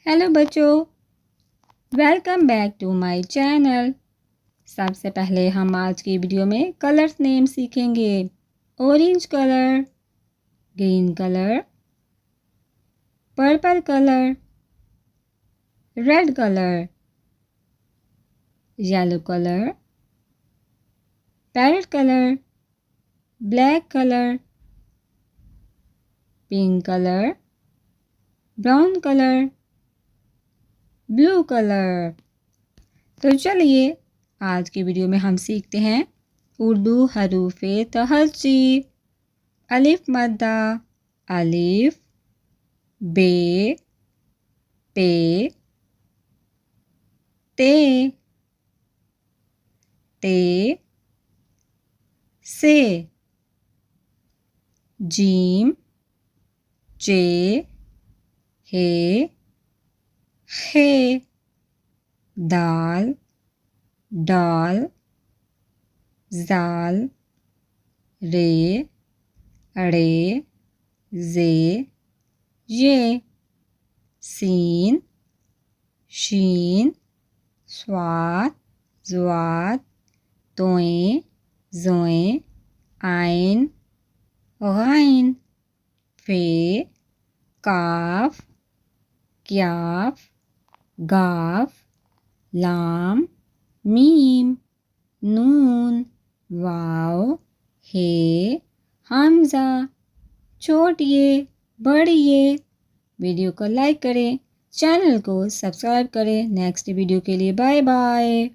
Hello बच्चों, welcome back to my channel. सबसे पहले हम आज की वीडियो में कलर्स नेम सीखेंगे। Orange colour, green colour, purple colour, red colour, yellow colour, parrot colour, black colour, pink colour, brown colour, blue colour. तो चलिए आज की वीडियो में हम सीखते हैं उर्दू हरूफे तहज्जी। अलिफ मद्दा, अलिफ, बे, पे, ते, ते, से, जीम, जे, हे, खे, दाल, डाल, जाल, रे, अड़े, जे, ये, सीन, शीन, स्वात, ज़्वात, तोएं, ज़ोएं, आइन, गाइन, फे, काफ, क्याफ, गाफ, लाम, मीम, नून, वाव, हे, हमज़ा। छोटिए बड़िए। वीडियो को लाइक करें, चैनल को सब्सक्राइब करें। नेक्स्ट वीडियो के लिए बाय बाय।